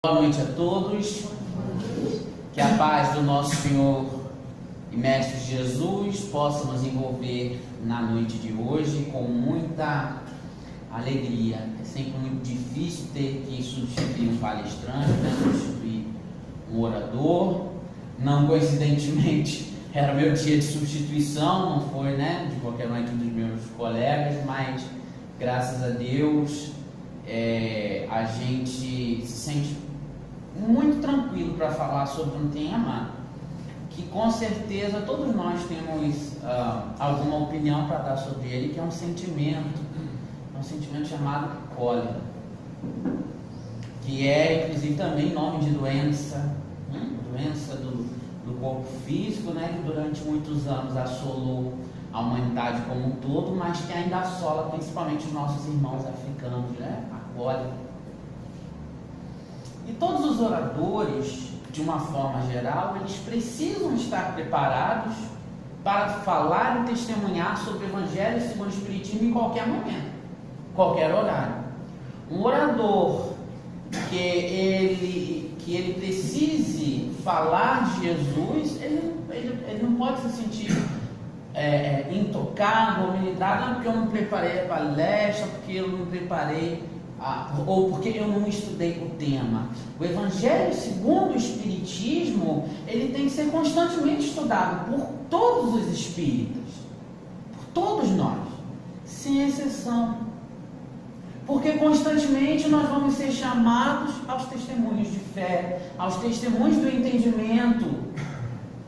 Boa noite a todos, que a paz do nosso Senhor e Mestre Jesus possa nos envolver na noite de hoje com muita alegria. É sempre muito difícil ter que substituir um palestrante, substituir um orador. Não coincidentemente era meu dia de substituição, não foi, de qualquer um dos meus colegas, mas graças a Deus a gente se sente muito tranquilo para falar sobre um tema que com certeza todos nós temos alguma opinião para dar sobre ele, que é um sentimento chamado cólera, que é inclusive também nome de doença, doença do corpo físico, que durante muitos anos assolou a humanidade como um todo, mas que ainda assola principalmente os nossos irmãos africanos, a cólera. E todos os oradores, de uma forma geral, eles precisam estar preparados para falar e testemunhar sobre o Evangelho segundo o Espiritismo em qualquer momento, qualquer horário. Um orador que ele precise falar de Jesus, ele não pode se sentir intocado ou militado, porque eu não preparei a palestra, porque eu não preparei ou porque eu não estudei o tema. O Evangelho segundo o Espiritismo, ele tem que ser constantemente estudado por todos os espíritas, por todos nós, sem exceção, porque constantemente nós vamos ser chamados aos testemunhos de fé, aos testemunhos do entendimento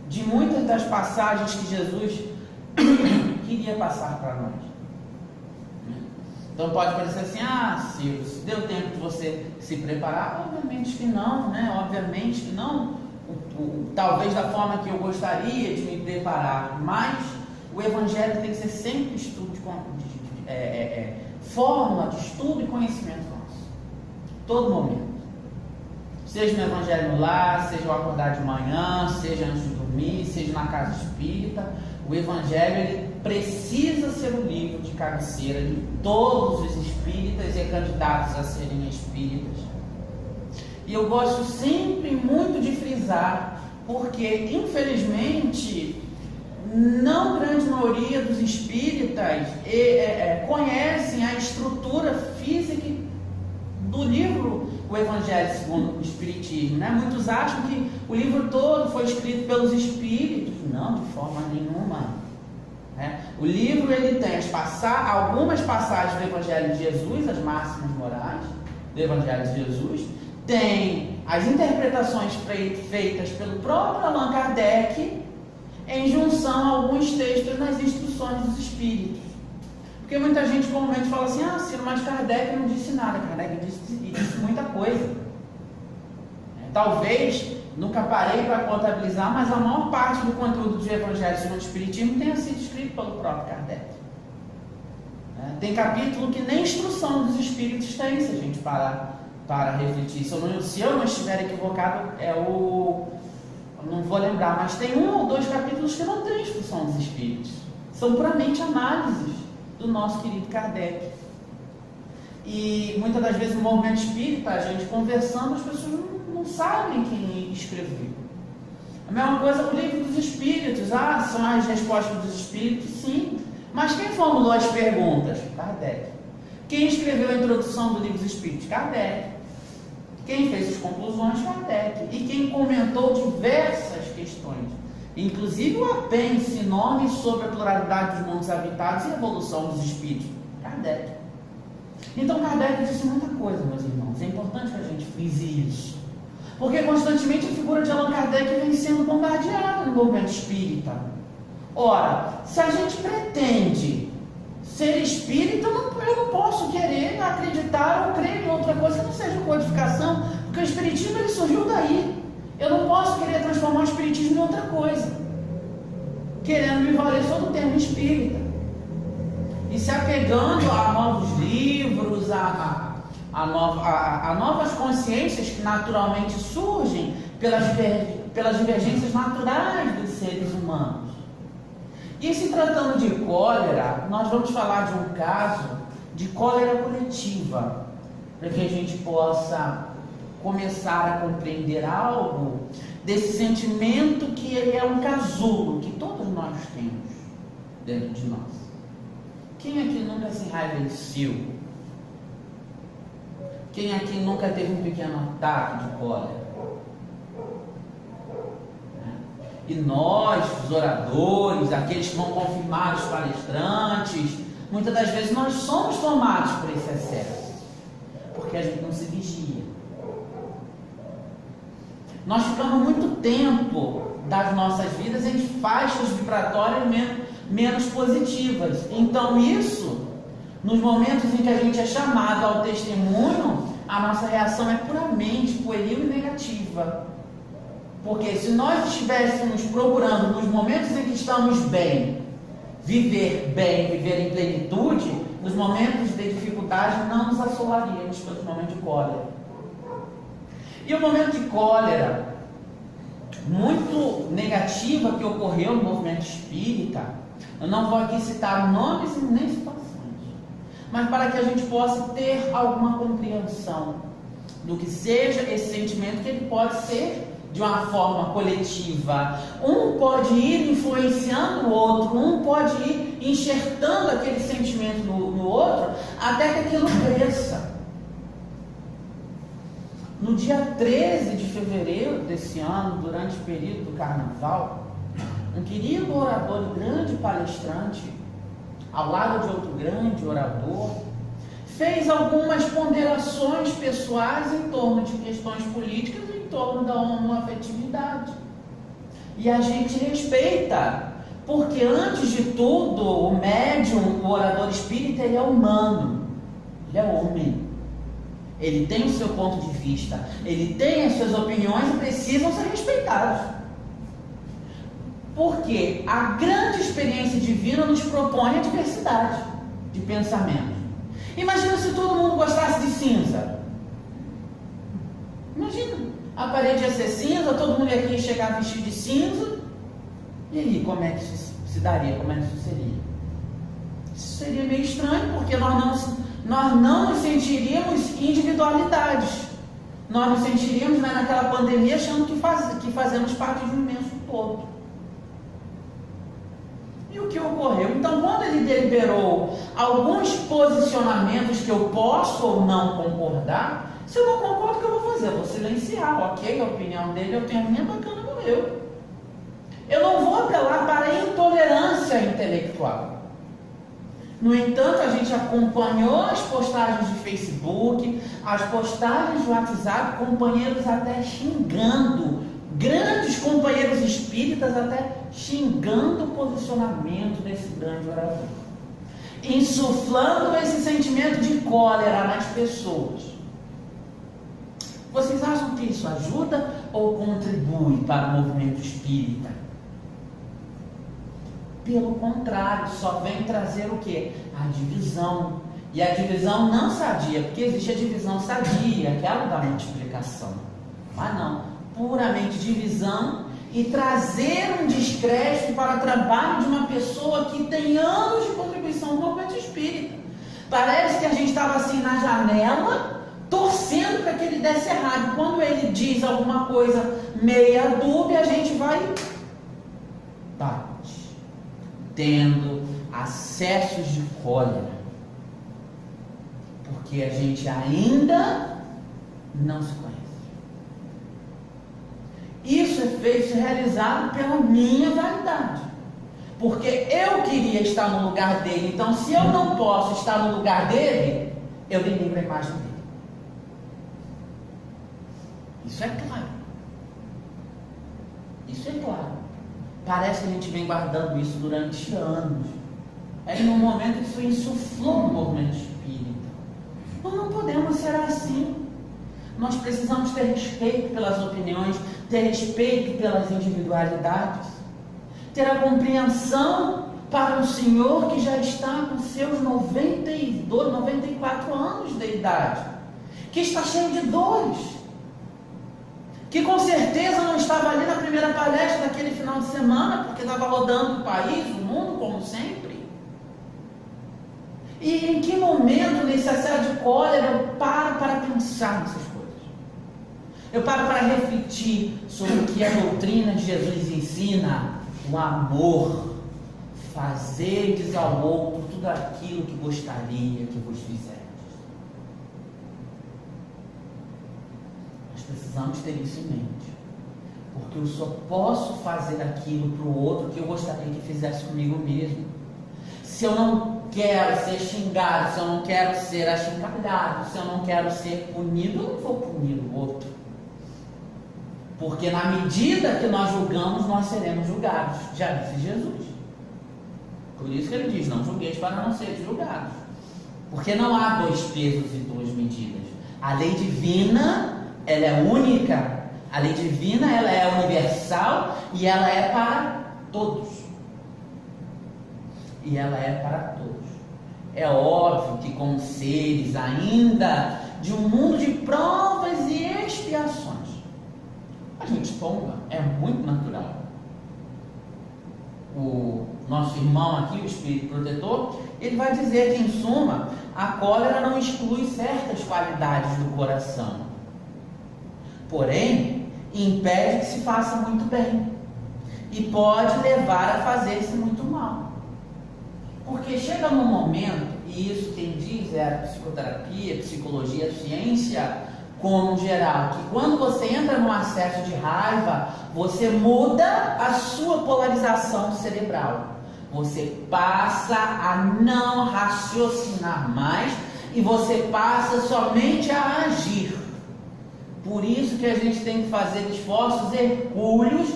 de muitas das passagens que Jesus queria passar para nós. Então pode parecer assim, Ciro, se deu tempo de você se preparar? Obviamente que não, obviamente que não, talvez da forma que eu gostaria de me preparar, mas o Evangelho tem que ser sempre estudo, forma de estudo e conhecimento nosso, todo momento, seja no Evangelho no lar, seja ao acordar de manhã, seja antes de dormir, seja na casa espírita. O Evangelho ele precisa ser o livro de cabeceira de todos os espíritas e candidatos a serem espíritas. E eu gosto sempre muito de frisar, porque infelizmente não grande maioria dos espíritas conhecem a estrutura física do livro O Evangelho segundo o Espiritismo. Muitos acham que o livro todo foi escrito pelos espíritos. Não, de forma nenhuma. O livro ele tem algumas passagens do Evangelho de Jesus, as máximas morais do Evangelho de Jesus, tem as interpretações feitas pelo próprio Allan Kardec em junção a alguns textos nas instruções dos espíritos. Porque muita gente comumente fala assim, Ciro, mas Kardec não disse nada. Kardec disse muita coisa. Talvez, nunca parei para contabilizar, mas a maior parte do conteúdo do Evangelho segundo o Espiritismo tenha sido escrito pelo próprio Kardec. Tem capítulo que nem instrução dos espíritos tem, se a gente parar para refletir. Se eu não estiver equivocado, não vou lembrar, mas tem 1 ou 2 capítulos que não tem instrução dos espíritos. São puramente análises do nosso querido Kardec. E muitas das vezes no movimento espírita, a gente conversando, as pessoas não sabem quem escreveu. A mesma coisa o livro dos espíritos. São as respostas dos espíritos, sim. Mas quem formulou as perguntas? Kardec. Quem escreveu a introdução do livro dos espíritos? Kardec. Quem fez as conclusões? Kardec. E quem comentou diversas questões, inclusive o apêndice nome sobre a pluralidade dos mundos habitados e a evolução dos espíritos? Kardec. Então Kardec disse muita coisa, meus irmãos. É importante que a gente frise isso, porque constantemente a figura de Allan Kardec vem sendo bombardeada no movimento espírita. Ora, se a gente pretende ser espírita, eu não posso querer acreditar ou crer em outra coisa que não seja codificação, porque o espiritismo ele surgiu daí. Eu não posso querer transformar o espiritismo em outra coisa, querendo me valer só do termo espírita e se apegando a novos livros, a novas consciências que naturalmente surgem pelas divergências naturais dos seres humanos. E se tratando de cólera, nós vamos falar de um caso de cólera coletiva, para que a gente possa começar a compreender algo desse sentimento que ele é um casulo, que todos nós temos dentro de nós. Quem aqui nunca se enraiveceu? Quem aqui nunca teve um pequeno ataque de cólera? E nós, os oradores, aqueles que vão confirmar os palestrantes, muitas das vezes nós somos tomados por esse excesso, porque a gente não se vigia. Nós ficamos muito tempo das nossas vidas em faixas vibratórias menos positivas. Então isso, nos momentos em que a gente é chamado ao testemunho, a nossa reação é puramente pueril e negativa. Porque se nós estivéssemos procurando, nos momentos em que estamos bem, viver em plenitude, nos momentos de dificuldade não nos assolaríamos pelos momentos de cólera. E o momento de cólera muito negativa que ocorreu no movimento espírita, eu não vou aqui citar nomes e nem situações, mas para que a gente possa ter alguma compreensão do que seja esse sentimento, que ele pode ser de uma forma coletiva. Um pode ir influenciando o outro, um pode ir enxertando aquele sentimento no outro, até que aquilo cresça. No dia 13 de fevereiro desse ano, durante o período do carnaval, um querido orador e grande palestrante, ao lado de outro grande orador, fez algumas ponderações pessoais em torno de questões políticas, em torno da homoafetividade. E a gente respeita, porque antes de tudo, o médium, o orador espírita, ele é humano, ele é homem. Ele tem o seu ponto de vista, ele tem as suas opiniões e precisam ser respeitados. Porque a grande experiência divina nos propõe a diversidade de pensamento. Imagina se todo mundo gostasse de cinza. Imagina, a parede ia ser cinza, todo mundo ia aqui chegar vestido de cinza. E aí, como é que isso se daria? Como é que isso seria? Isso seria meio estranho, porque nós não nos sentiríamos individualidades. Nós nos sentiríamos, né, naquela pandemia achando que fazemos parte de um imenso todo. E o que ocorreu? Então, quando ele deliberou alguns posicionamentos que eu posso ou não concordar, se eu não concordo, o que eu vou fazer? Eu vou silenciar, ok? A opinião dele, eu tenho a minha, bacana, morreu. Eu não vou apelar para a intolerância intelectual. No entanto, a gente acompanhou as postagens de Facebook, as postagens do WhatsApp, companheiros até xingando, grandes companheiros espíritas até xingando o posicionamento desse grande orador, insuflando esse sentimento de cólera nas pessoas. Vocês acham que isso ajuda ou contribui para o movimento espírita? Pelo contrário, só vem trazer o quê? A divisão. E a divisão não sadia, porque existe a divisão sadia, aquela da multiplicação. Mas não, puramente divisão e trazer um descrédito para o trabalho de uma pessoa que tem anos de contribuição no movimento espírita. Parece que a gente estava assim na janela, torcendo para que ele desse errado. Quando ele diz alguma coisa meia dúbia, a gente vai tendo acessos de cólera, porque a gente ainda não se conhece. Isso é feito, realizado pela minha vaidade, porque eu queria estar no lugar dele. Então, se eu não posso estar no lugar dele, eu denigro a imagem dele. Isso é claro. Isso é claro. Parece que a gente vem guardando isso durante anos. Aí no momento isso insuflou no movimento espírita. Nós não podemos ser assim. Nós precisamos ter respeito pelas opiniões, ter respeito pelas individualidades, ter a compreensão para um senhor que já está com seus 92, 94 anos de idade, que está cheio de dores, que com certeza não estava ali na primeira palestra daquele final de semana, porque estava rodando o país, o mundo, como sempre. E em que momento, nesse acesso de cólera, eu paro para pensar nessas coisas? Eu paro para refletir sobre o que a doutrina de Jesus ensina, o amor, fazeres ao outro tudo aquilo que gostaria que vos fizerdes. Nós precisamos ter isso em mente, porque eu só posso fazer aquilo para o outro que eu gostaria que fizesse comigo mesmo. Se eu não quero ser xingado, se eu não quero ser achincalhado, se eu não quero ser punido, eu não vou punir o outro. Porque na medida que nós julgamos, nós seremos julgados. Já disse Jesus. Por isso que ele diz, não julgueis para não seres julgados. Porque não há dois pesos e duas medidas. A lei divina, ela é única. A lei divina, ela é universal e ela é para todos. E ela é para todos. É óbvio que como seres ainda de um mundo de provas e expiações, a gente tomba, é muito natural. O nosso irmão aqui, o Espírito Protetor, ele vai dizer que, em suma, a cólera não exclui certas qualidades do coração, porém, impede que se faça muito bem e pode levar a fazer-se muito mal. Porque chega num momento, e isso quem diz é a psicoterapia, psicologia, a ciência como geral, que quando você entra num acesso de raiva, você muda a sua polarização cerebral. Você passa a não raciocinar mais e você passa somente a agir. Por isso que a gente tem que fazer esforços hercúleos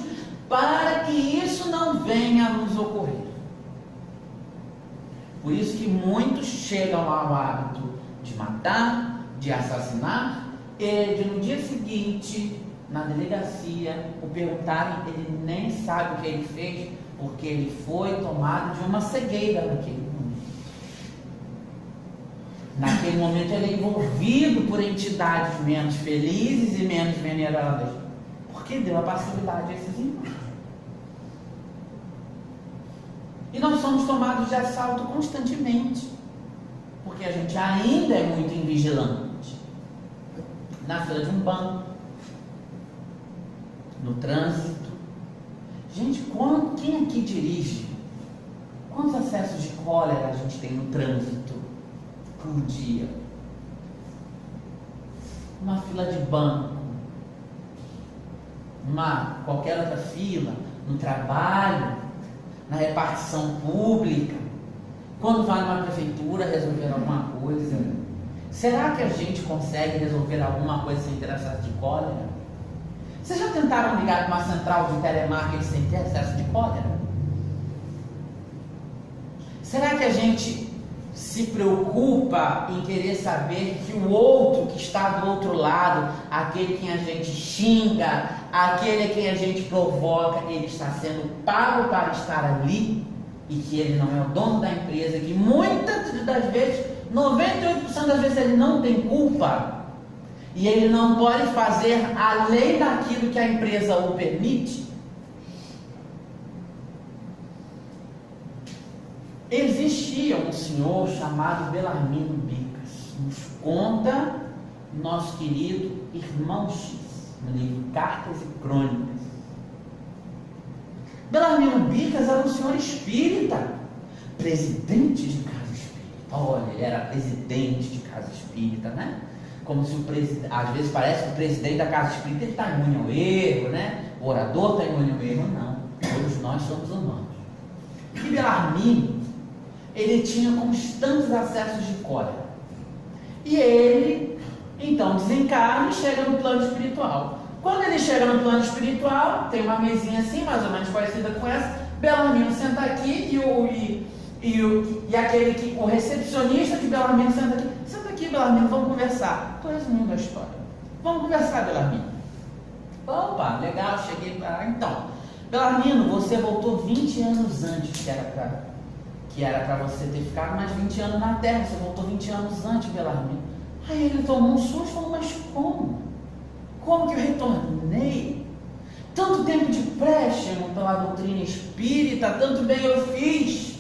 para que isso não venha a nos ocorrer. Por isso que muitos chegam ao hábito de matar, de assassinar, e de no dia seguinte, na delegacia, o perguntarem, ele nem sabe o que ele fez, porque ele foi tomado de uma cegueira naquele momento. Naquele momento ele é envolvido por entidades menos felizes e menos veneradas, porque deu a passividade a esses irmãos. E nós somos tomados de assalto constantemente, porque a gente ainda é muito invigilante. Na fila de um banco, no trânsito. Gente, quem aqui dirige? Quantos acessos de cólera a gente tem no trânsito por dia? Uma fila de banco, qualquer outra fila, no trabalho, na repartição pública, quando vai numa prefeitura resolver alguma coisa. Será que a gente consegue resolver alguma coisa sem ter acesso de cólera? Vocês já tentaram ligar para uma central de telemarketing sem ter acesso de cólera? Será que a gente se preocupa em querer saber que o outro que está do outro lado, aquele quem a gente xinga, aquele a quem a gente provoca, ele está sendo pago para estar ali e que ele não é o dono da empresa, que muitas das vezes, 98% das vezes ele não tem culpa e ele não pode fazer além daquilo que a empresa o permite? Existia um senhor chamado Belarmino Bicas, nos conta nosso querido irmão X, no livro Cartas e Crônicas. Belarmino Bicas era um senhor espírita, presidente de casa espírita. Olha, ele era presidente de casa espírita, né? Como se o presidente, às vezes parece que o presidente da casa espírita está imune ao erro, né? O orador está imune ao erro, não. Todos nós somos humanos. E Belarmino, ele tinha constantes acessos de cólera. E ele, então, desencarna e chega no plano espiritual. Quando ele chega no plano espiritual, tem uma mesinha assim, mais ou menos parecida com essa. Belarmino senta aqui e aquele que, o recepcionista de Belarmino senta aqui. Senta aqui, Belarmino, vamos conversar. Estou resumindo a história. Vamos conversar, Belarmino. Opa, legal, cheguei para... Então, Belarmino, você voltou 20 anos antes que era para você ter ficado mais 20 anos na Terra. Você voltou 20 anos antes, Belarmino. Aí ele tomou um susto e falou, mas como? Como que eu retornei? Tanto tempo de préstimo pela doutrina espírita, tanto bem eu fiz.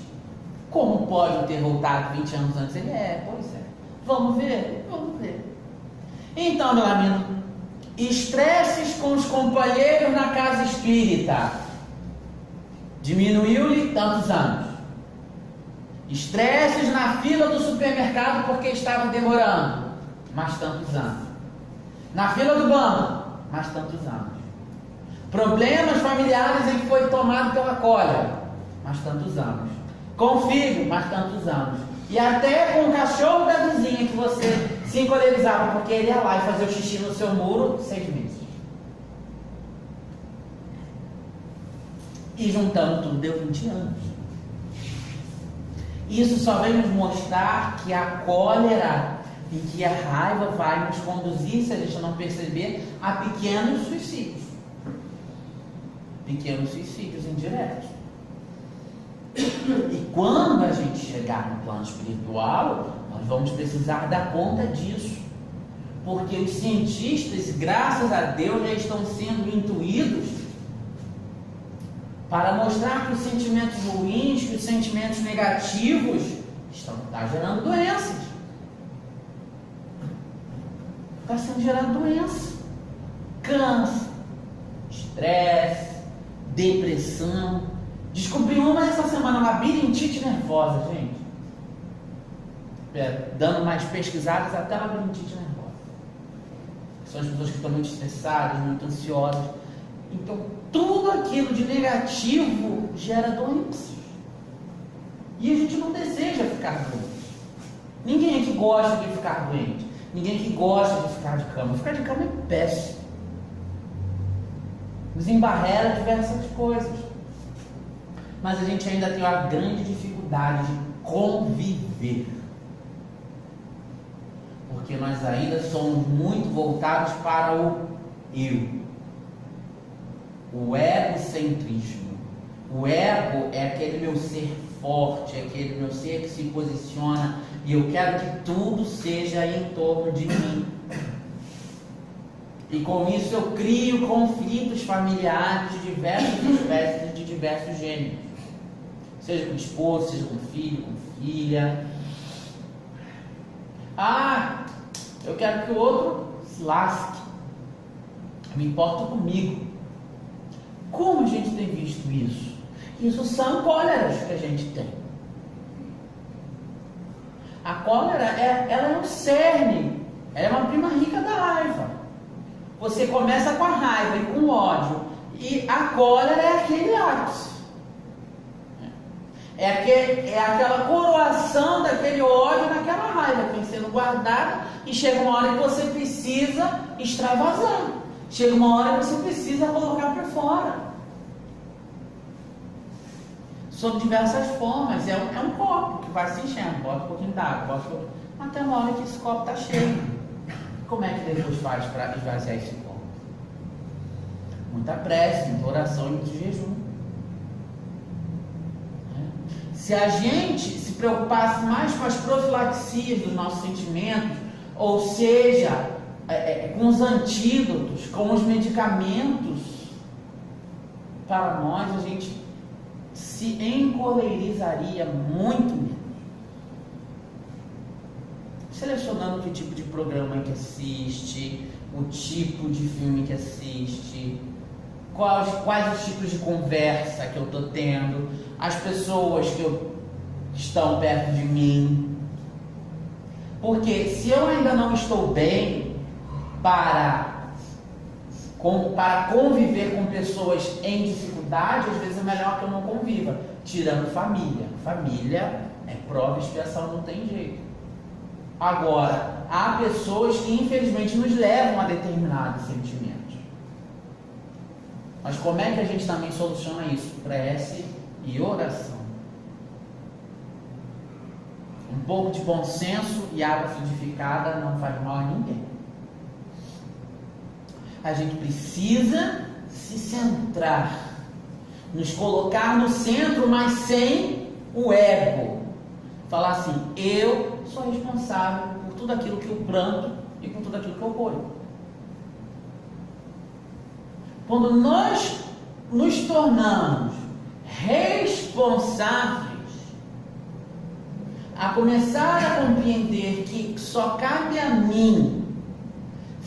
Como pode ter voltado 20 anos antes? Ele, pois é. Vamos ver? Vamos ver. Então, Belarmino, Estresses com os companheiros na casa espírita. Diminuiu-lhe tantos anos. Estresses na fila do supermercado porque estava demorando. Mais tantos anos. Na fila do banco. Mais tantos anos. Problemas familiares em que foi tomado pela cólera. Mais tantos anos. Com o filho. Mais tantos anos. E até com o cachorro da vizinha que você se encolerizava porque ele ia lá e fazia o xixi no seu muro, 6 meses. E juntando tudo, deu 20 anos. Isso só vem nos mostrar que a cólera e que a raiva vai nos conduzir, se a gente não perceber, a pequenos suicídios. Pequenos suicídios indiretos. E quando a gente chegar no plano espiritual, nós vamos precisar dar conta disso. Porque os cientistas, graças a Deus, já estão sendo intuídos para mostrar que os sentimentos ruins, que os sentimentos negativos estão gerando doenças. Está sendo gerando doença. Câncer, estresse, depressão. Descobri uma essa semana, labirintite nervosa, gente. Dando mais pesquisadas, até labirintite nervosa. São as pessoas que estão muito estressadas, muito ansiosas. Então, tudo aquilo de negativo gera doenças. E a gente não deseja ficar doente. Ninguém aqui gosta de ficar doente. Ninguém aqui gosta de ficar de cama. Ficar de cama é péssimo. Nos embarrera diversas coisas. Mas a gente ainda tem uma grande dificuldade de conviver. Porque nós ainda somos muito voltados para o eu. O egocentrismo. O ego é aquele meu ser forte, é aquele meu ser que se posiciona e eu quero que tudo seja em torno de mim. E com isso eu crio conflitos familiares de diversas espécies e de diversos gêneros. Seja com esposo, seja com filho, com filha. Ah, eu quero que o outro se lasque. Eu me importo comigo. Como a gente tem visto isso? Isso são cóleras que a gente tem. A cólera, ela é um cerne. Ela é uma prima rica da raiva. Você começa com a raiva e com o ódio. E a cólera é aquele ápice. É aquela coroação daquele ódio naquela raiva que vem sendo guardada e chega uma hora que você precisa extravasar. Chega uma hora que você precisa colocar para fora. Sob diversas formas. É um copo que vai se enchendo. Bota um pouquinho d'água, até uma hora que esse copo está cheio. Como é que depois faz para esvaziar esse copo? Muita prece, muita oração e muito jejum. Se a gente se preocupasse mais com as profilaxias dos nossos sentimentos, ou seja, com os antídotos, com os medicamentos, para nós a gente se encoleirizaria muito menos. Selecionando que tipo de programa que assiste, o tipo de filme que assiste, quais os tipos de conversa que eu estou tendo, as pessoas que estão perto de mim. Porque se eu ainda não estou bem para conviver com pessoas em dificuldade, às vezes é melhor que eu não conviva. Tirando família. Família é prova e expiação, não tem jeito. Agora, há pessoas que infelizmente nos levam a determinados sentimentos. Mas como é que a gente também soluciona isso? Prece e oração. Um pouco de bom senso e água fluidificada não faz mal a ninguém. A gente precisa se centrar, nos colocar no centro, mas sem o ego. Falar assim, eu sou responsável por tudo aquilo que eu planto e por tudo aquilo que eu colho. Quando nós nos tornamos responsáveis, a começar a compreender que só cabe a mim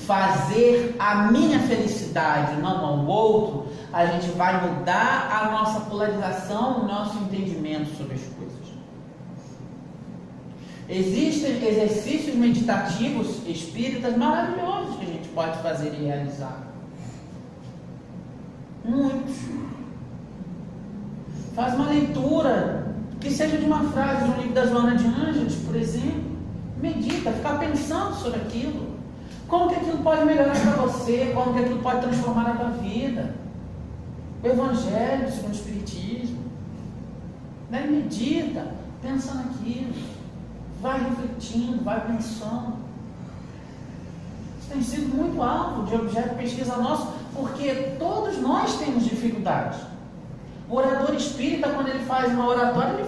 fazer a minha felicidade, não ao outro, a gente vai mudar a nossa polarização, o nosso entendimento sobre as coisas. Existem exercícios meditativos espíritas maravilhosos que a gente pode fazer e realizar. Muitos. Faz uma leitura, que seja de uma frase de um livro da Joana de Ângeles, por exemplo. Medita, fica pensando sobre aquilo. Como que aquilo pode melhorar para você, como que aquilo pode transformar a tua vida. O Evangelho, segundo o Espiritismo. Né? Medita, pensa naquilo. Vai refletindo, vai pensando. Isso tem sido muito alvo de objeto de pesquisa nosso, porque todos nós temos dificuldades. O orador espírita, quando ele faz uma oratória,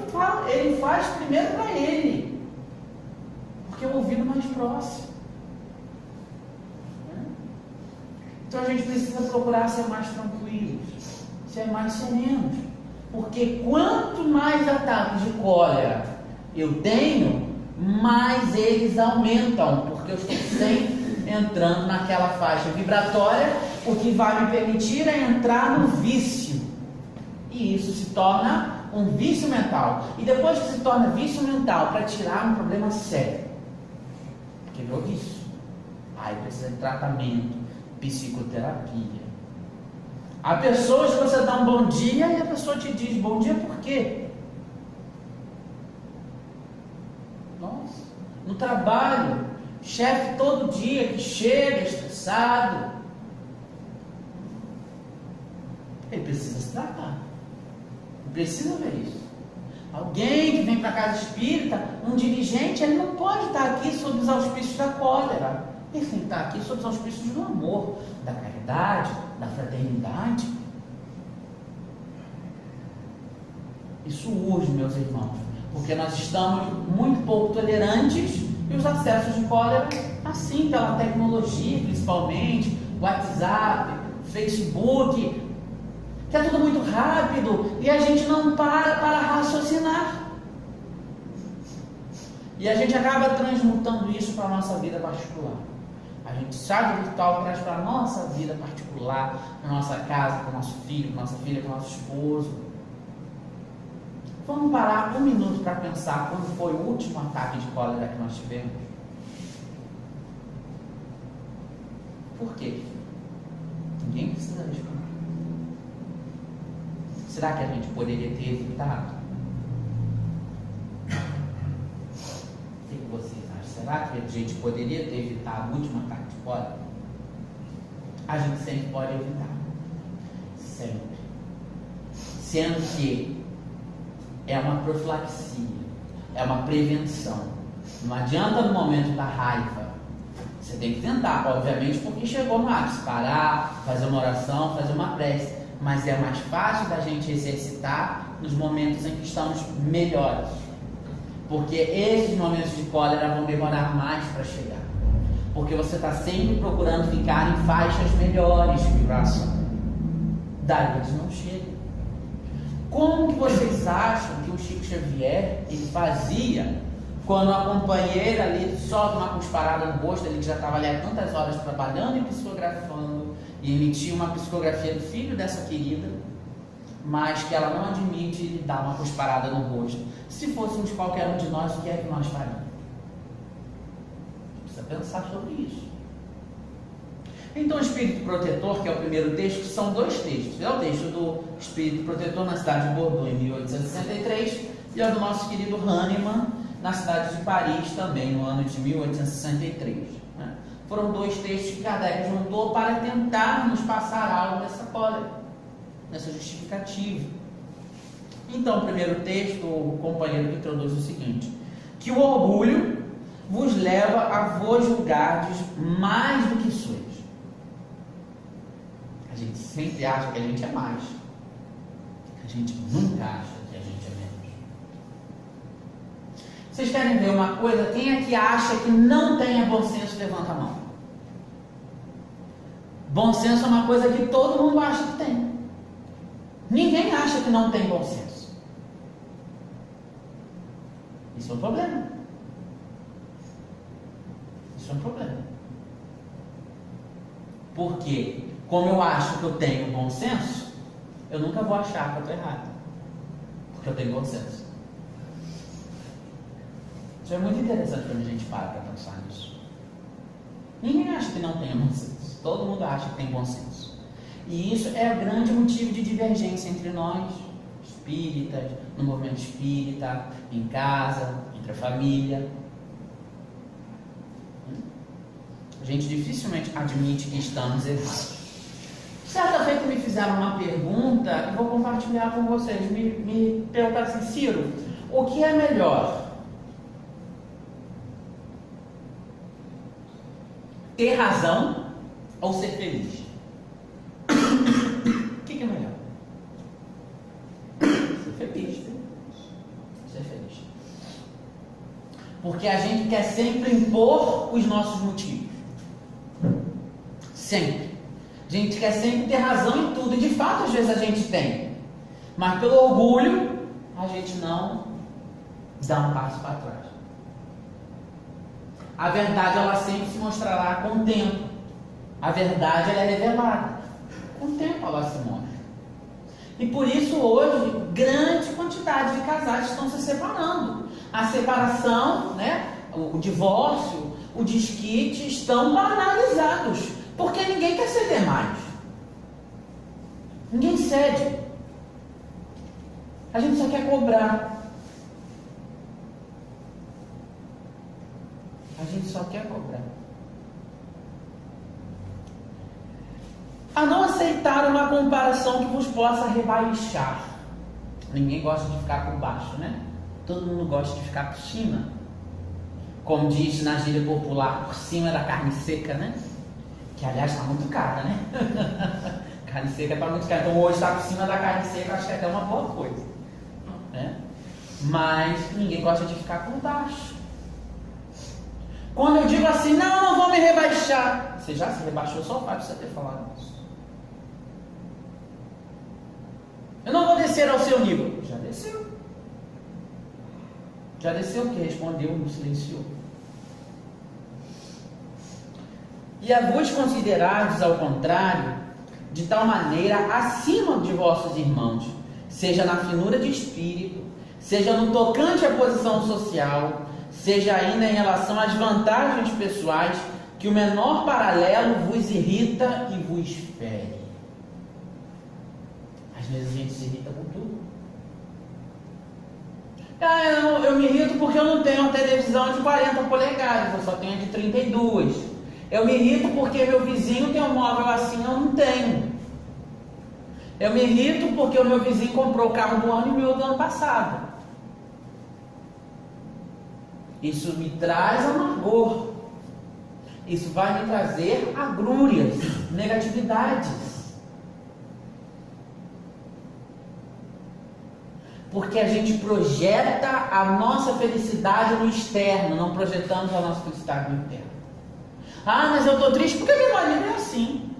ele faz primeiro para ele, porque é o ouvido mais próximo. Então a gente precisa procurar ser mais tranquilos, ser mais serenos, porque quanto mais ataques de cólera eu tenho, mais eles aumentam, porque eu estou sempre entrando naquela faixa vibratória, o que vai me permitir é entrar no vício, e isso se torna um vício mental, e depois que se torna vício mental, para tirar um problema sério, porque virou vício, aí precisa de tratamento, psicoterapia. Há pessoas que você dá um bom dia e a pessoa te diz bom dia por quê? Nossa, no trabalho, chefe todo dia que chega estressado, ele precisa se tratar, precisa ver isso. Alguém que vem para a casa espírita, um dirigente, ele não pode estar aqui sob os auspícios da cólera. Ele tem que estar aqui sob os auspícios do amor, da caridade, da fraternidade. Isso urge, meus irmãos, porque nós estamos muito pouco tolerantes e os acessos de cólera, assim, pela tecnologia principalmente, WhatsApp, Facebook, que é tudo muito rápido e a gente não para raciocinar. E a gente acaba transmutando isso para a nossa vida particular. A gente sai do virtual e traz para a nossa vida particular, na nossa casa, com o nosso filho, com a nossa filha, com o nosso esposo. Vamos parar um minuto para pensar quando foi o último ataque de cólera que nós tivemos. Por quê? Ninguém precisa responder. Será que a gente poderia ter evitado? O que vocês acham? Será que a gente poderia ter evitado o último ataque de cólera? A gente sempre pode evitar. Sempre. Sendo que é uma profilaxia, é uma prevenção. Não adianta no momento da raiva. Você tem que tentar, obviamente, porque chegou no ápice. Parar, fazer uma oração, fazer uma prece. Mas é mais fácil da gente exercitar nos momentos em que estamos melhores. Porque esses momentos de cólera vão demorar mais para chegar. Porque você está sempre procurando ficar em faixas melhores de vibração. Daí eles não chegam. Como que vocês acham que o Chico Xavier ele fazia quando a companheira ali solta uma cusparada no rosto, ele já estava ali há tantas horas trabalhando e psicografando, e emitiu uma psicografia do filho dessa querida, mas que ela não admite ele dar uma cusparada no rosto. Se fôssemos qualquer um de nós, o que é que nós faríamos? Precisa pensar sobre isso. Então, o Espírito Protetor, que é o primeiro texto, são dois textos. É o texto do Espírito Protetor na cidade de Bordeaux, em 1863, e é o do nosso querido Hahnemann, na cidade de Paris, também, no ano de 1863. Foram dois textos que Kardec juntou para tentar nos passar algo dessa cólera, nessa justificativa. Então, o primeiro texto, o companheiro introduz o seguinte: que o orgulho vos leva a vos julgardes mais do que sois. A gente sempre acha que a gente é mais. A gente nunca acha que a gente é menos. Vocês querem ver uma coisa? Quem é que acha que não tenha bom senso, levanta a mão. Bom senso é uma coisa que todo mundo acha que tem. Ninguém acha que não tem bom senso. Isso é um problema. Isso é um problema. Porque, como eu acho que eu tenho bom senso, eu nunca vou achar que eu estou errado. Porque eu tenho bom senso. Isso é muito interessante quando a gente para pensar nisso. Ninguém acha que não tem bom senso. Todo mundo acha que tem bom senso. E isso é o grande motivo de divergência entre nós, espíritas, no movimento espírita, em casa, entre a família. A gente dificilmente admite que estamos errados. Certa feita me fizeram uma pergunta e vou compartilhar com vocês. Me perguntaram assim: Ciro, o que é melhor? Ter razão ou ser feliz? O que é melhor? Ser feliz. Ser feliz. Porque a gente quer sempre impor os nossos motivos. Sempre. A gente quer sempre ter razão em tudo. E de fato, às vezes a gente tem. Mas pelo orgulho, a gente não dá um passo para trás. A verdade, ela sempre se mostrará com o tempo. A verdade, ela é revelada. Com o tempo ela se mostra. E por isso hoje, grande quantidade de casais estão se separando. A separação, né, o divórcio, o desquite estão banalizados. Porque ninguém quer ceder mais. Ninguém cede. A gente só quer cobrar. A gente só quer cobrar. A não aceitar uma comparação que vos possa rebaixar. Ninguém gosta de ficar por baixo, né? Todo mundo gosta de ficar por cima. Como diz na gíria popular, por cima da carne seca, né? Que aliás está muito cara, né? Carne seca está muito cara. Então hoje está por cima da carne seca, acho que é até uma boa coisa, né? Mas ninguém gosta de ficar por baixo. Quando eu digo assim, não vou me rebaixar. Você já se rebaixou só o fato de você ter falado isso. Eu não vou descer ao seu nível. Já desceu. Já desceu o que? Respondeu, não silenciou. E a vos considerardes, ao contrário, de tal maneira acima de vossos irmãos, seja na finura de espírito, seja no tocante à posição social, seja ainda em relação às vantagens pessoais, que o menor paralelo vos irrita e vos fere. Às vezes a gente se irrita com tudo. Eu me irrito porque eu não tenho uma televisão de 40 polegadas, eu só tenho de 32. Eu me irrito porque meu vizinho tem um móvel assim, eu não tenho. Eu me irrito porque o meu vizinho comprou o carro do ano e o meu do ano passado. Isso me traz amargor. Isso vai me trazer agrúrias, negatividades. Porque a gente projeta a nossa felicidade no externo, não projetamos a nossa felicidade no interno. Mas eu estou triste porque meu marido é assim.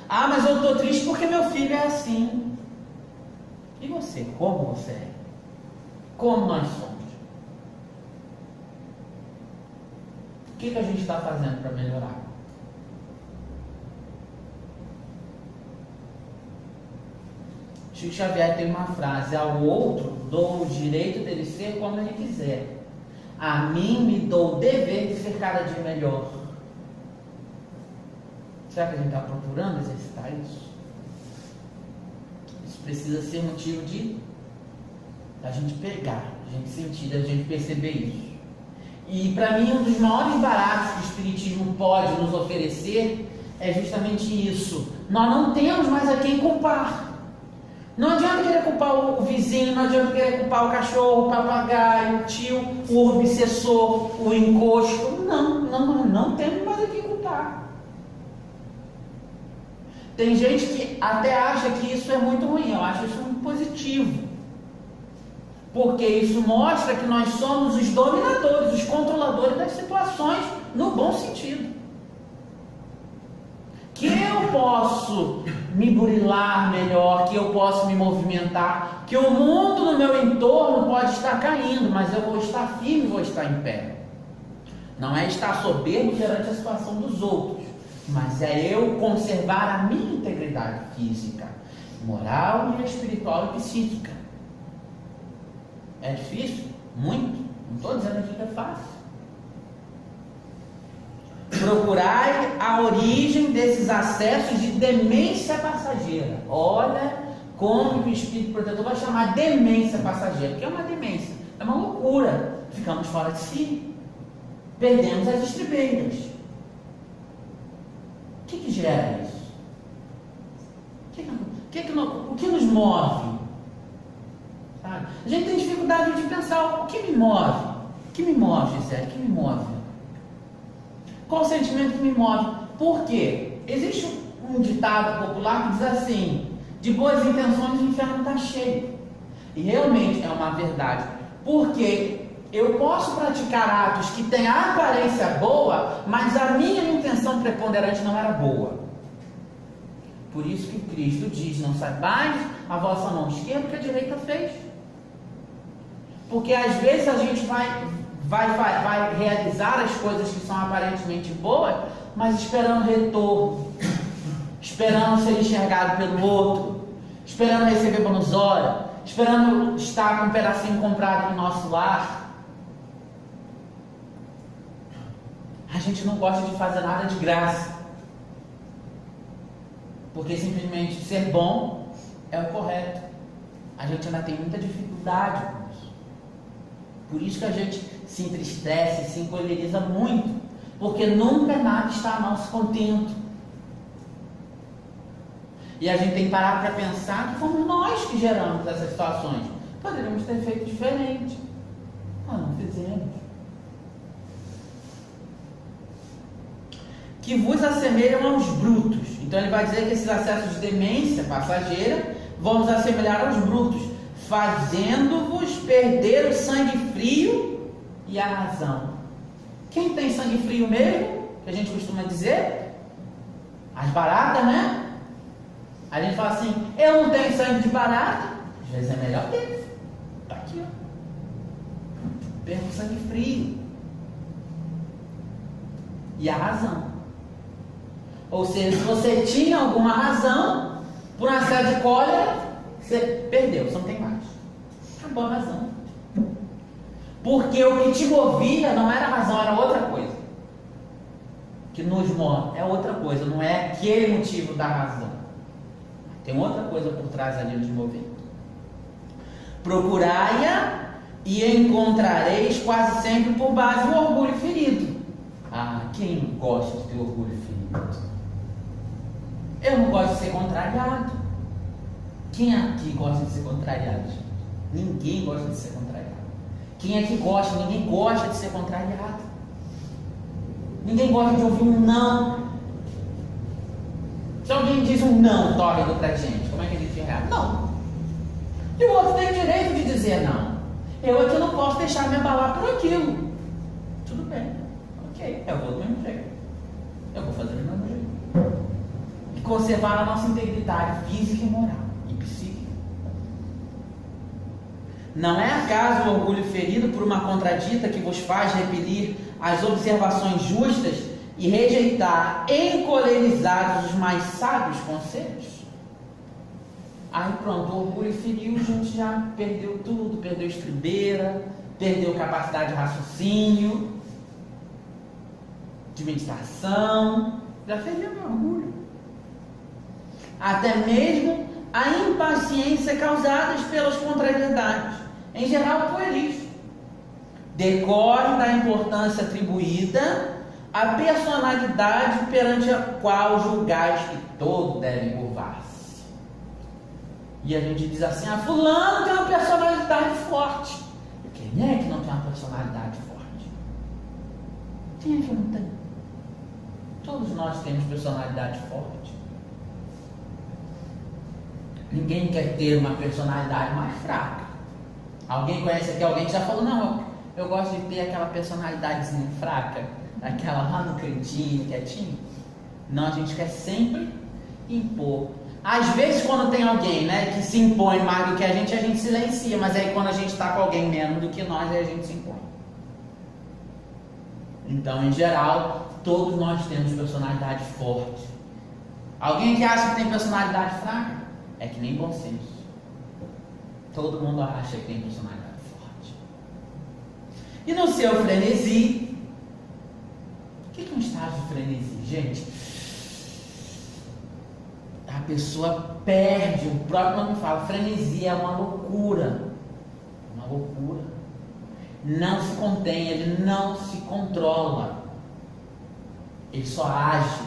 Mas eu estou triste porque meu filho é assim. E você? Como você é? Como nós somos? O que a gente está fazendo para melhorar? Chico Xavier tem uma frase: ao outro dou o direito dele ser como ele quiser. A mim me dou o dever de ser cada dia melhor. Será que a gente está procurando exercitar isso? Isso precisa ser motivo de a gente pegar, a gente sentir, a gente perceber isso. E para mim, um dos maiores baratos que o Espiritismo pode nos oferecer é justamente isso. Nós não temos mais a quem culpar. Não adianta querer culpar o vizinho, não adianta querer culpar o cachorro, o papagaio, o tio, o obsessor, o encosto. Não temos mais a quem culpar. Tem gente que até acha que isso é muito ruim, eu acho isso muito positivo. Porque isso mostra que nós somos os dominadores, os controladores das situações, no bom sentido. Que eu posso me burilar melhor, que eu posso me movimentar, que o mundo no meu entorno pode estar caindo, mas eu vou estar firme, vou estar em pé. Não é estar soberbo perante a situação dos outros, mas é eu conservar a minha integridade física, moral e espiritual e psíquica. É difícil? Muito. Não estou dizendo aqui que é fácil. Procurai a origem desses acessos de demência passageira. Olha como o Espírito Protetor vai chamar demência passageira, porque é uma demência, é uma loucura. Ficamos fora de si, perdemos as estribeiras. O que gera isso? O que nos move? Sabe? A gente tem dificuldade de pensar o que me move. O que me move, Gisele? O que me move? Qual o sentimento que me move? Por quê? Existe um ditado popular que diz assim: de boas intenções o inferno está cheio. E realmente é uma verdade. Porque eu posso praticar atos que têm a aparência boa, mas a minha intenção preponderante não era boa. Por isso que Cristo diz: não saibais a vossa mão esquerda que a direita fez. Porque às vezes a gente vai realizar as coisas que são aparentemente boas, mas esperando retorno, esperando ser enxergado pelo outro, esperando receber bonusória, esperando estar com um pedacinho comprado no nosso lar. A gente não gosta de fazer nada de graça, porque simplesmente ser bom é o correto. A gente ainda tem muita dificuldade com isso. Por isso que a gente se entristece, se encoleriza muito, porque nunca nada está a nosso contento. E a gente tem que parar para pensar que fomos nós que geramos essas situações. Poderíamos ter feito diferente, mas não fizemos. Que vos assemelham aos brutos. Então ele vai dizer que esses acessos de demência passageira vão nos assemelhar aos brutos, fazendo-vos perder o sangue frio e a razão. Quem tem sangue frio mesmo, que a gente costuma dizer? As baratas, né? A gente fala assim: eu não tenho sangue de barata. Às vezes é melhor ter. Tá aqui, ó. Perco o sangue frio e a razão. Ou seja, se você tinha alguma razão, por uma série de cólera, você perdeu, você não tem mais. Acabou a razão. Porque o que te movia não era a razão, era outra coisa. O que nos move é outra coisa, não é aquele motivo da razão. Tem outra coisa por trás ali nos movendo. Procurai-a e encontrareis quase sempre por base o orgulho ferido. Ah, quem gosta de ter orgulho ferido? Eu não gosto de ser contrariado. Quem aqui gosta de ser contrariado? Ninguém gosta de ser contrariado. Quem aqui gosta? Ninguém gosta de ser contrariado. Ninguém gosta de ouvir um não. Se alguém diz um não tórrido pra gente, como é que a gente reage? Não. E o outro tem o direito de dizer não. Eu aqui não posso deixar me abalar por aquilo. Tudo bem. Ok, eu vou do mesmo jeito. Eu vou fazer do mesmo jeito. E conservar a nossa integridade física e moral e psíquica. Não é acaso o orgulho ferido por uma contradita que vos faz repelir as observações justas e rejeitar encolerizados os mais sábios conselhos? Aí pronto, o orgulho feriu, a gente já perdeu tudo, perdeu estribeira, perdeu capacidade de raciocínio, de meditação, já perdeu meu orgulho. Até mesmo a impaciência causadas pelas contrariedades, em geral pueris, decorre da importância atribuída à personalidade perante a qual julgais que todo deve curvar-se. E a gente diz assim: ah, fulano tem uma personalidade forte. Quem é que não tem uma personalidade forte? Quem é que não tem? Todos nós temos personalidade forte. Ninguém quer ter uma personalidade mais fraca. Alguém conhece aqui alguém que já falou: não, eu gosto de ter aquela personalidadezinha fraca, aquela lá no cantinho, quietinho. Não, a gente quer sempre impor. Às vezes quando tem alguém, né, que se impõe mais do que a gente silencia, mas aí quando a gente está com alguém menos do que nós, aí a gente se impõe. Então, em geral, todos nós temos personalidade forte. Alguém que acha que tem personalidade fraca é que nem bom senso. Todo mundo acha que tem personalidade forte. E no seu frenesi, o que é um estágio de frenesi, gente? A pessoa perde, o próprio nome fala, frenesi é uma loucura. Uma loucura. Não se contém, ele não se controla. Ele só age.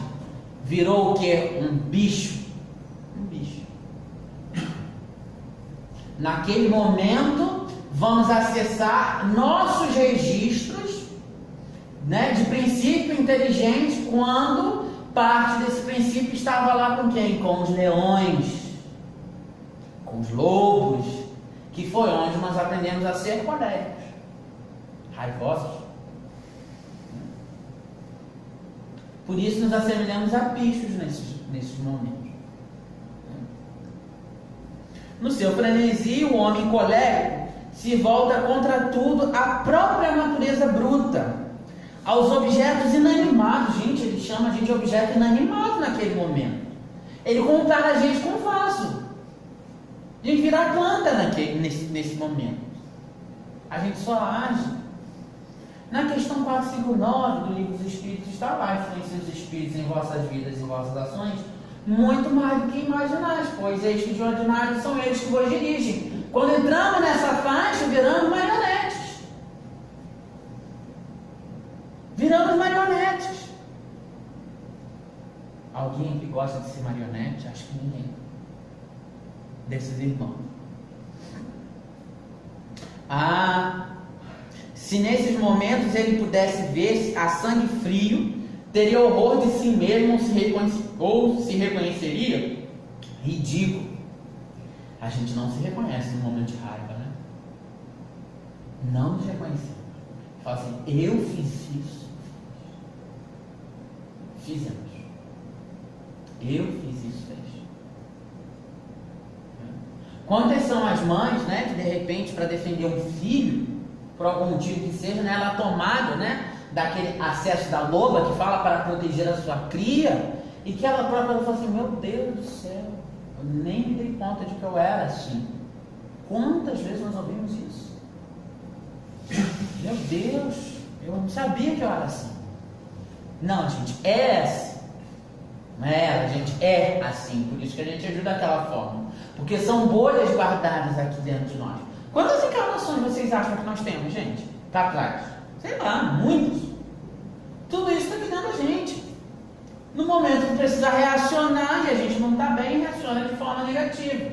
Virou o quê? Um bicho. Um bicho. Naquele momento, vamos acessar nossos registros, né, de princípio inteligente, quando parte desse princípio estava lá com quem? Com os leões, com os lobos, que foi onde nós aprendemos a ser coléricos, raivosos. Por isso nos assemelhamos a bichos nesses momentos. No seu frenesi, o homem colérico se volta contra tudo, a própria natureza bruta, aos objetos inanimados. Gente, ele chama a gente de objeto inanimado naquele momento. Ele compara a gente com um vaso. A gente vira planta nesse momento. A gente só age. Na questão 459 do Livro dos Espíritos está lá: influenciam os Espíritos em vossas vidas e em vossas ações, muito mais do que imaginais, pois eis que de ordinário são eles que vos dirigem. Quando entramos nessa faixa, viramos marionetes. Viramos marionetes. Alguém que gosta de ser marionete? Acho que ninguém. Desses irmãos. Se nesses momentos ele pudesse ver a sangue frio, teria horror de si mesmo ou se reconheceria ridículo. A gente não se reconhece no momento de raiva, né? Não nos reconhecemos. Fala assim: eu fiz isso. Fizemos. Eu fiz isso, fez. Quantas são as mães, né, que de repente, para defender um filho, por algum motivo que seja, né, ela é tomada, né, daquele acesso da loba que fala para proteger a sua cria, e que ela própria fala assim: meu Deus do céu, eu nem me dei conta de que eu era assim. Quantas vezes nós ouvimos isso? Meu Deus, eu não sabia que eu era assim. Não, gente, é assim. Não é, a gente é assim. Por isso que a gente ajuda daquela forma. Porque são bolhas guardadas aqui dentro de nós. Quantas encarnações vocês acham que nós temos, gente? Tá atrás? Sei lá, muitas. Tudo isso está aqui dentro da gente. No momento que precisa reacionar e a gente não está bem, reaciona de forma negativa.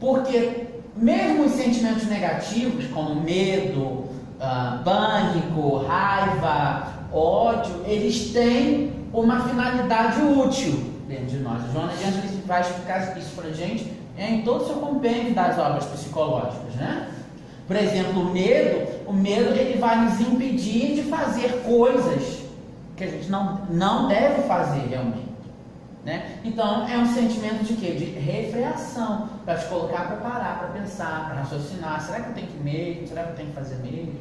Porque mesmo os sentimentos negativos, como medo, pânico, raiva, ódio, eles têm uma finalidade útil dentro de nós. O Joana de Angelis vai explicar isso para a gente em todo o seu compêndio das obras psicológicas, né? Por exemplo, o medo ele vai nos impedir de fazer coisas que a gente não deve fazer realmente, né? Então é um sentimento de quê? De refreação, para te colocar para parar, para pensar, para raciocinar. Será que eu tenho que ir mesmo? Será que eu tenho que fazer mesmo?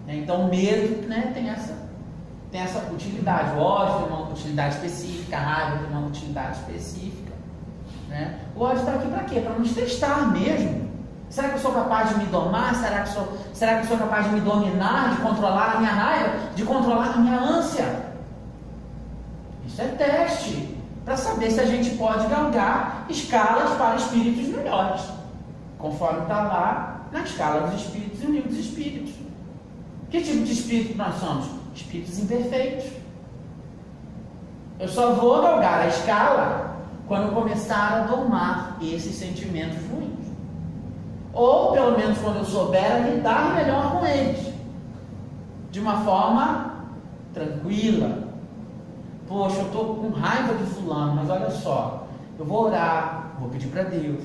Então o medo, né, tem essa utilidade. O ódio tem uma utilidade específica, a raiva tem uma utilidade específica, né? O ódio está aqui para quê? Para nos testar mesmo. Será que eu sou capaz de me domar? Será que eu sou capaz de me dominar, de controlar a minha raiva, de controlar a minha ânsia? Isso é teste para saber se a gente pode galgar escalas para espíritos melhores, conforme está lá na escala dos espíritos e o livro dos espíritos. Que tipo de espírito nós somos? Espíritos imperfeitos. Eu só vou galgar a escala quando eu começar a domar esses sentimentos ruins. Ou, pelo menos, quando eu souber lidar melhor com eles. De uma forma tranquila. Poxa, eu estou com raiva de fulano, mas olha só, eu vou orar, vou pedir para Deus,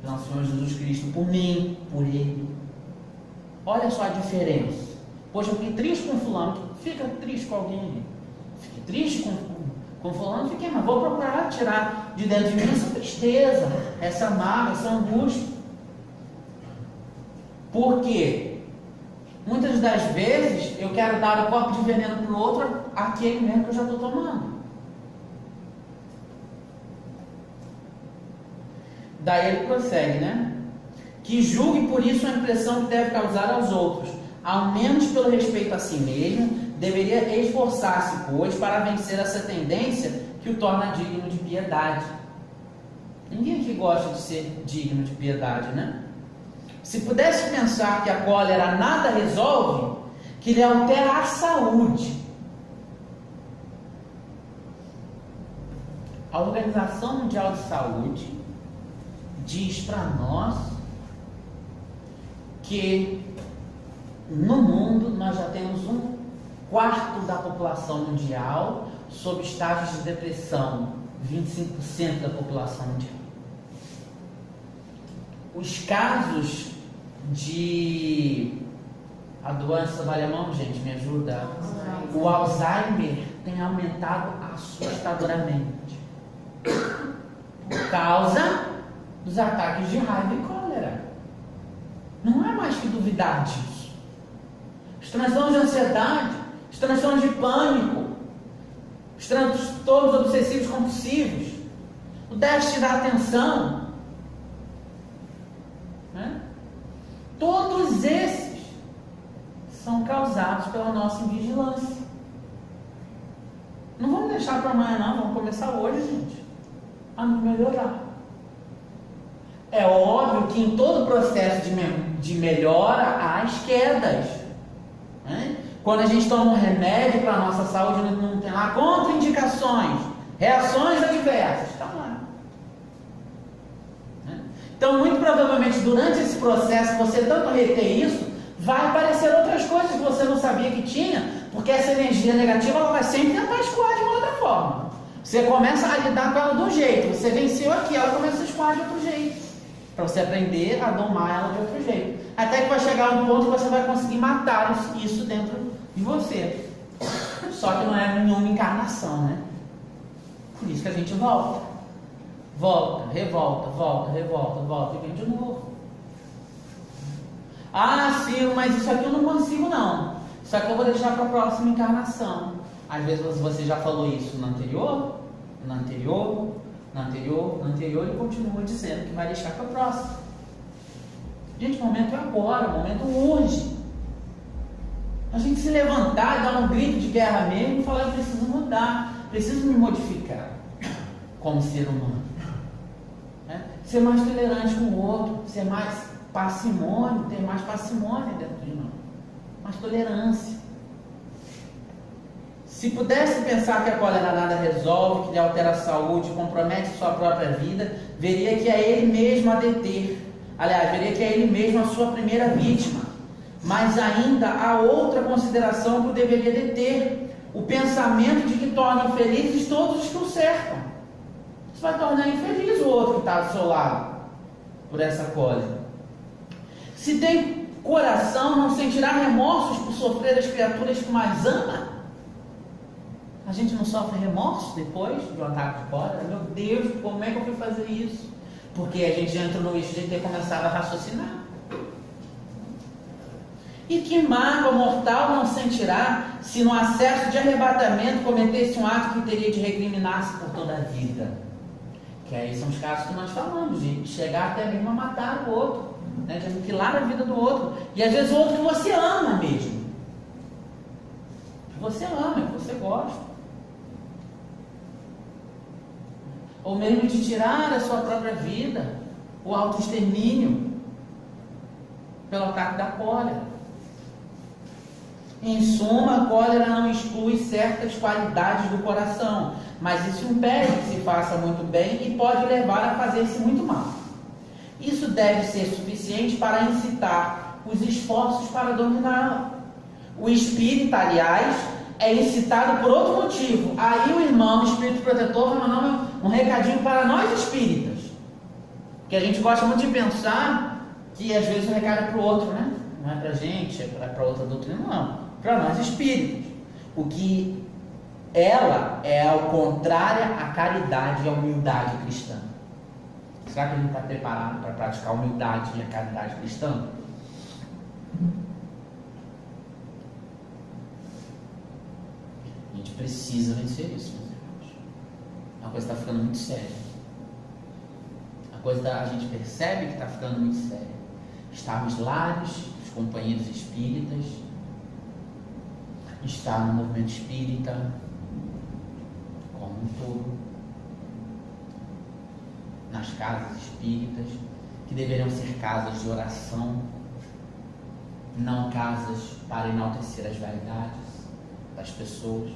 pelo Senhor Jesus Cristo, por mim, por ele. Olha só a diferença. Poxa, eu fiquei triste com fulano, fica triste com alguém. Fiquei triste com fulano, fiquei, mas vou procurar tirar de dentro de mim essa tristeza, essa mágoa, essa angústia. Por quê? muitas das vezes eu quero dar o copo de veneno para o outro, aquele mesmo que eu já estou tomando. Daí ele prossegue, né? Que julgue por isso a impressão que deve causar aos outros, ao menos pelo respeito a si mesmo, deveria esforçar-se, pois, para vencer essa tendência que o torna digno de piedade. Ninguém aqui gosta de ser digno de piedade, né? Se pudesse pensar que a cólera nada resolve, que lhe altera a saúde. A Organização Mundial de Saúde diz para nós que no mundo nós já temos 1/4 da população mundial sob estágios de depressão, 25% da população mundial. Os casos de a doença do alemão, gente, me ajuda. O Alzheimer tem aumentado assustadoramente por causa dos ataques de raiva e cólera. Não há mais que duvidar disso. Os transtornos de ansiedade, os transtornos de pânico, os transtornos obsessivos compulsivos, o déficit da atenção, né? Todos esses são causados pela nossa invigilância. Não vamos deixar para amanhã não, vamos começar hoje, gente, a nos melhorar. É óbvio que em todo processo de melhora há as quedas, né? Quando a gente toma um remédio para a nossa saúde, não tem lá contraindicações, reações adversas, está lá, né? Então, muito provavelmente, durante esse processo, você tanto reter isso, vai aparecer outras coisas que você não sabia que tinha, porque essa energia negativa, ela vai sempre tentar escoar de uma outra forma. Você começa a lidar com ela de um jeito, você venceu aqui, ela começa a escoar de outro jeito, para você aprender a domar ela de outro jeito. Até que vai chegar um ponto que você vai conseguir matar isso dentro de você. Só que não é nenhuma encarnação, né? Por isso que a gente volta. Volta, revolta, volta, revolta, volta e vem de novo. Ah, Ciro, mas isso aqui eu não consigo não. Isso aqui eu vou deixar para a próxima encarnação. Às vezes você já falou isso no anterior, e continua dizendo que vai deixar para a próxima. Gente, o momento é agora, o momento hoje. A gente se levantar e dar um grito de guerra mesmo e falar, eu preciso mudar, preciso me modificar como ser humano. Né? Ser mais tolerante com o outro, ser mais parcimônio, ter mais parcimônia dentro de nós, mais tolerância. Se pudesse pensar que a cólera nada resolve, que lhe altera a saúde, compromete sua própria vida, veria que é ele mesmo a deter. Aliás, veria que é ele mesmo a sua primeira vítima. Mas ainda há outra consideração que o deveria deter: o pensamento de que torna infelizes todos os que o cercam. Isso vai tornar infeliz o outro que está do seu lado, por essa cólera. Se tem coração, não sentirá remorsos por sofrer as criaturas que mais ama? A gente não sofre remorso depois de um ataque de cólera? Meu Deus, como é que eu fui fazer isso? Porque a gente entra no eixo de ter começado a raciocinar. E que mágoa mortal não sentirá se no acesso de arrebatamento cometesse um ato que teria de recriminar-se por toda a vida? Que aí são os casos que nós falamos, de chegar até mesmo a matar o outro, né? De aniquilar a vida do outro. E às vezes o outro que você ama mesmo. Que você ama, que você gosta. Ou mesmo de tirar a sua própria vida, o autoextermínio, pelo ataque da cólera. Em suma, a cólera não exclui certas qualidades do coração, mas isso impede que se faça muito bem e pode levar a fazer-se muito mal. Isso deve ser suficiente para incitar os esforços para dominá-la. O espírita, aliás, é incitado por outro motivo. Aí o irmão, o espírito protetor, vai mandar um recadinho para nós espíritas. Que a gente gosta muito de pensar que às vezes o recado é para o outro, né? Não é para a gente, é para outra doutrina, não. Para nós espíritas. O que ela é ao contrário à caridade e à humildade cristã. Será que a gente está preparado para praticar a humildade e a caridade cristã? gente precisa vencer isso, meus irmãos. A coisa está ficando muito séria. A gente percebe que está ficando muito séria. Está nos lares, os companheiros espíritas, está no movimento espírita como um todo, nas casas espíritas, que deveriam ser casas de oração, não casas para enaltecer as vaidades das pessoas.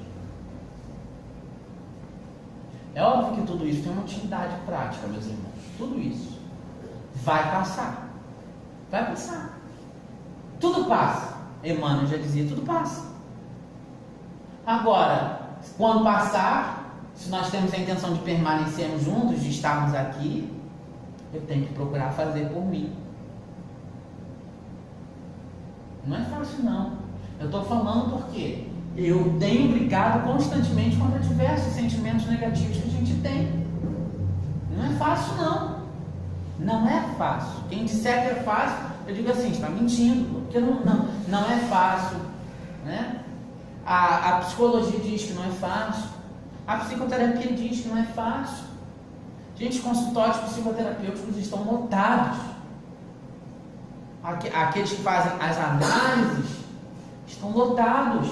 É óbvio que tudo isso tem uma utilidade prática, meus irmãos. Tudo isso vai passar. Vai passar. Tudo passa. Emmanuel já dizia, tudo passa. Agora, quando passar, se nós temos a intenção de permanecermos juntos, de estarmos aqui, eu tenho que procurar fazer por mim. Não é fácil, não. Eu estou falando porque eu tenho brigado constantemente contra diversos sentimentos negativos que a gente tem. Não é fácil, não. Não é fácil. Quem disser que é fácil, eu digo assim, está mentindo, porque não é fácil, né? A psicologia diz que não é fácil, a psicoterapia diz que não é fácil. Gente, os consultórios psicoterapêuticos estão lotados. Aqueles que fazem as análises estão lotados.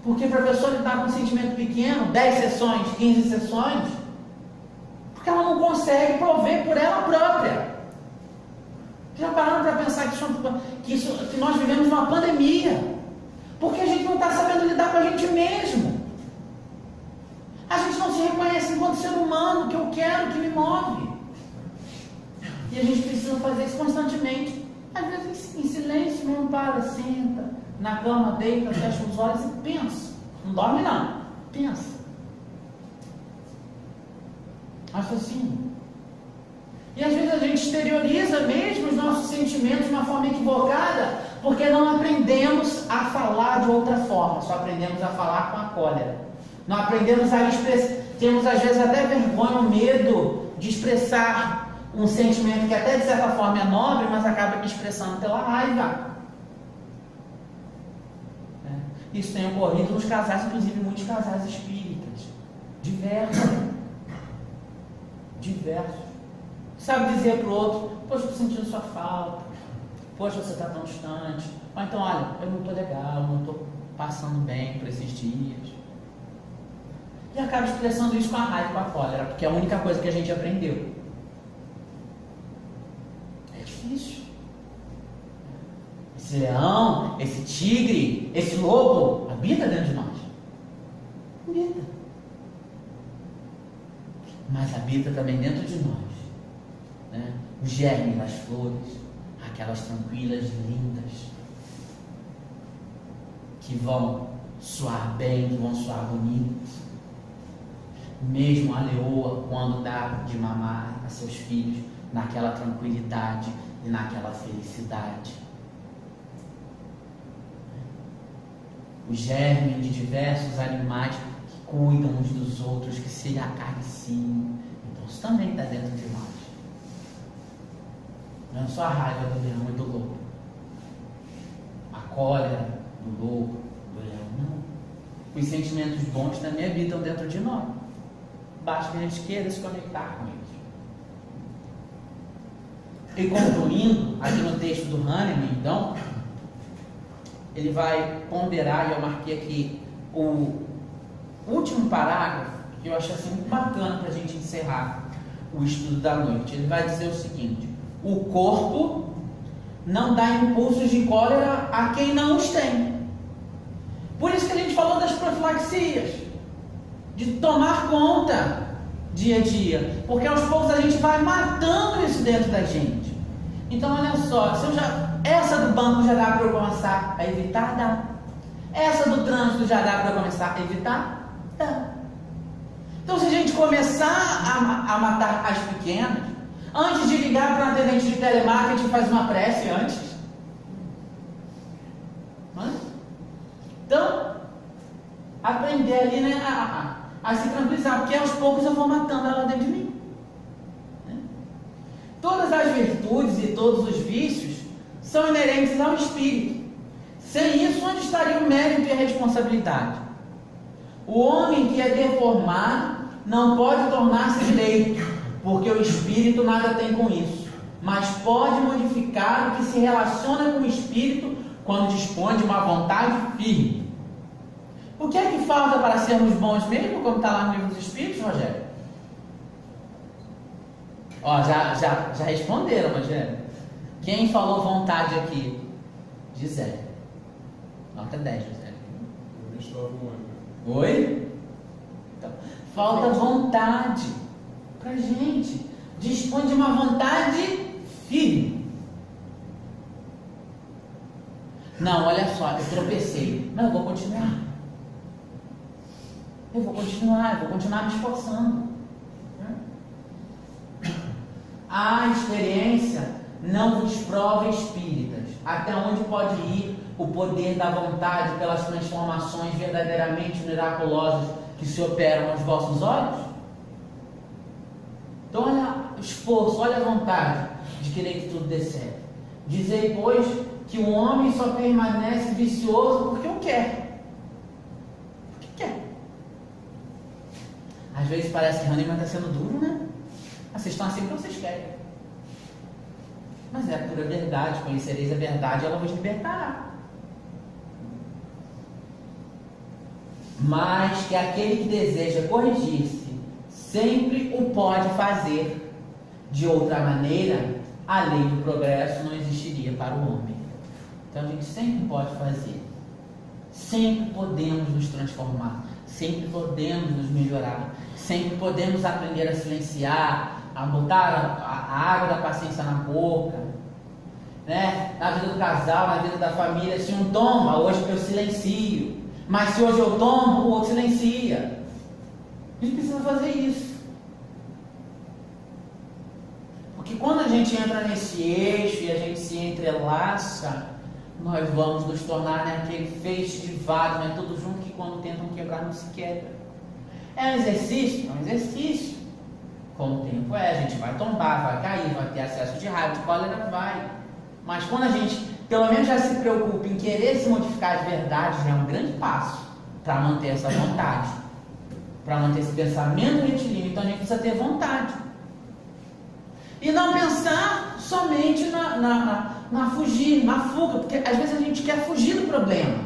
Porque para a pessoa lidar com um sentimento pequeno, 10 sessões, 15 sessões, porque ela não consegue prover por ela própria. Já pararam para pensar que nós vivemos uma pandemia? Porque a gente não está sabendo lidar com a gente mesmo. A gente não se reconhece enquanto ser humano, que eu quero, que me move. E a gente precisa fazer isso constantemente. Às vezes em silêncio mesmo, para, senta, na cama, deita, fecha os olhos e pensa. Não dorme não, pensa. Raciocínio. E às vezes a gente exterioriza mesmo os nossos sentimentos de uma forma equivocada, porque não aprendemos a falar de outra forma, só aprendemos a falar com a cólera. Não aprendemos a expressar, temos às vezes até vergonha ou medo de expressar um sentimento que até de certa forma é nobre, mas acaba expressando pela raiva. Isso tem ocorrido nos casais, inclusive muitos casais espíritas. Diversos. Sabe dizer para o outro, poxa, estou sentindo sua falta, poxa, você está tão distante, ou então, olha, eu não estou legal, não estou passando bem por esses dias. E acaba expressando isso com a raiva e com a cólera, porque é a única coisa que a gente aprendeu. É difícil. Esse leão, esse tigre, esse lobo habita dentro de nós. Habita. Mas habita também dentro de nós, né? O germe das flores, aquelas tranquilas, lindas, que vão soar bem, que vão soar bonitas. Mesmo a leoa, quando dá de mamar a seus filhos, naquela tranquilidade e naquela felicidade. O germe de diversos animais que cuidam uns dos outros, que se acariciam. Então isso também está dentro de nós. Não é só a raiva do leão e do lobo, a cólera do lobo, do leão, não. Os sentimentos bons também habitam dentro de nós. Basta que a gente queira se conectar com eles. E concluindo, aqui no texto do Hahnemann, então, ele vai ponderar, e eu marquei aqui o último parágrafo, que eu acho assim muito bacana para a gente encerrar o estudo da noite. Ele vai dizer o seguinte: o corpo não dá impulsos de cólera a quem não os tem. Por isso que a gente falou das profilaxias, de tomar conta dia a dia, porque aos poucos a gente vai matando isso dentro da gente. Então olha só, essa do banco já dá para eu começar a evitar? Dá. Essa do trânsito já dá para eu começar a evitar? Dá. Então se a gente começar a matar as pequenas, antes de ligar para um atendente de telemarketing, faz uma prece antes. Então, aprender ali, né, a se tranquilizar, porque aos poucos eu vou matando ela dentro de mim. Todas as virtudes e todos os vícios são inerentes ao espírito. Sem isso, onde estaria o mérito e a responsabilidade? O homem que é deformado não pode tornar-se direito, porque o espírito nada tem com isso, mas pode modificar o que se relaciona com o espírito quando dispõe de uma vontade firme. O que é que falta para sermos bons mesmo, como está lá no livro dos Espíritos, Rogério? Ó, já responderam, Rogério. Quem falou vontade aqui? Gisele. Nota 10, Gisele. Oi? Então, falta vontade pra gente. Dispõe de uma vontade firme. Não, olha só, eu tropecei, mas eu vou continuar. Eu vou continuar me esforçando. A experiência não vos prova espíritas até onde pode ir o poder da vontade pelas transformações verdadeiramente miraculosas que se operam aos vossos olhos? Então olha o esforço, olha a vontade de querer que tudo dê certo. Dizei, pois, que o homem só permanece vicioso porque o quer. Porque quer. Às vezes parece que Hahnemann está sendo duro, né? Vocês estão assim porque vocês querem. Mas é a pura verdade. Conhecereis a verdade, ela vos libertará. Mas que aquele que deseja corrigir-se sempre o pode fazer. De outra maneira, a lei do progresso não existiria para o homem. Então a gente sempre pode fazer. Sempre podemos nos transformar. Sempre podemos nos melhorar. Sempre podemos aprender a silenciar, a botar a água da paciência na boca, né? Na vida do casal, na vida da família. Se um toma, hoje eu silencio. Mas se hoje eu tomo, o outro silencia. A gente precisa fazer isso. Porque quando a gente entra nesse eixo e a gente se entrelaça, nós vamos nos tornar naquele feixe de vaso, né? Todos juntos, que quando tentam quebrar não se quebra. É um exercício? É um exercício. Com o tempo a gente vai tombar, vai cair, vai ter acesso de raiva, de cólera, vai. Mas quando a gente, pelo menos, já se preocupa em querer se modificar de verdade, já é um grande passo para manter essa vontade, para manter esse pensamento retilíneo. Então a gente precisa ter vontade. E não pensar somente na fuga, porque às vezes a gente quer fugir do problema.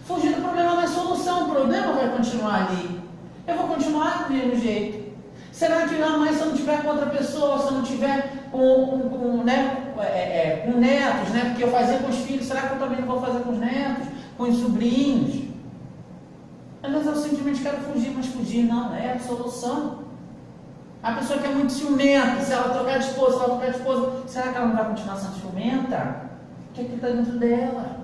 Fugir do problema não é solução, o problema vai continuar ali. Eu vou continuar do mesmo jeito. Será que amanhã, se eu não tiver com outra pessoa, se eu não tiver com netos, né? Porque eu fazia com os filhos, será que eu também não vou fazer com os netos, com os sobrinhos? Às vezes eu simplesmente quero fugir, mas fugir não é a solução. A pessoa que é muito ciumenta, se ela trocar de esposa, será que ela não vai continuar sendo ciumenta? O que é que está dentro dela?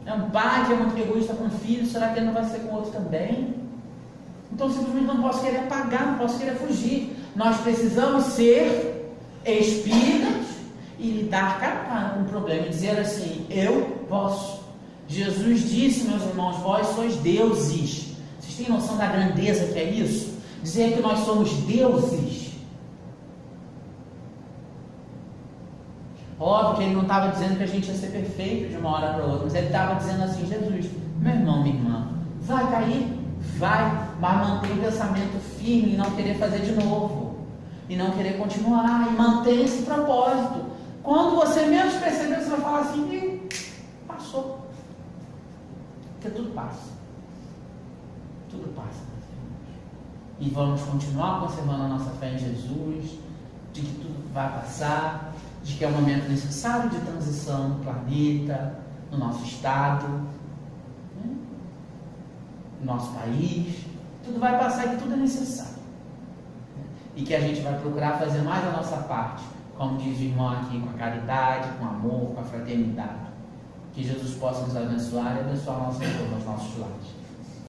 É um pai que é muito egoísta com o filho, será que ele não vai ser com o outro também? Então simplesmente não posso querer apagar, não posso querer fugir. Nós precisamos ser espíritas e lidar cara a cara com o problema e dizer assim, eu posso. Jesus disse, meus irmãos, vós sois deuses. Vocês têm noção da grandeza que é isso? Dizer que nós somos deuses. Óbvio que ele não estava dizendo que a gente ia ser perfeito de uma hora para outra, mas ele estava dizendo assim, Jesus, meu irmão, minha irmã, vai cair? Vai, mas manter o pensamento firme e não querer fazer de novo. E não querer continuar, e manter esse propósito. Quando você menos perceber, você vai falar assim, passou. Porque tudo passa. Tudo passa. E vamos continuar conservando a nossa fé em Jesus, de que tudo vai passar, de que é um momento necessário de transição no planeta, no nosso estado, né? No nosso país. Tudo vai passar e que tudo é necessário. E que a gente vai procurar fazer mais a nossa parte, como diz o irmão aqui, com a caridade, com o amor, com a fraternidade. Que Jesus possa nos abençoar e abençoar o nosso povo, os nossos lares.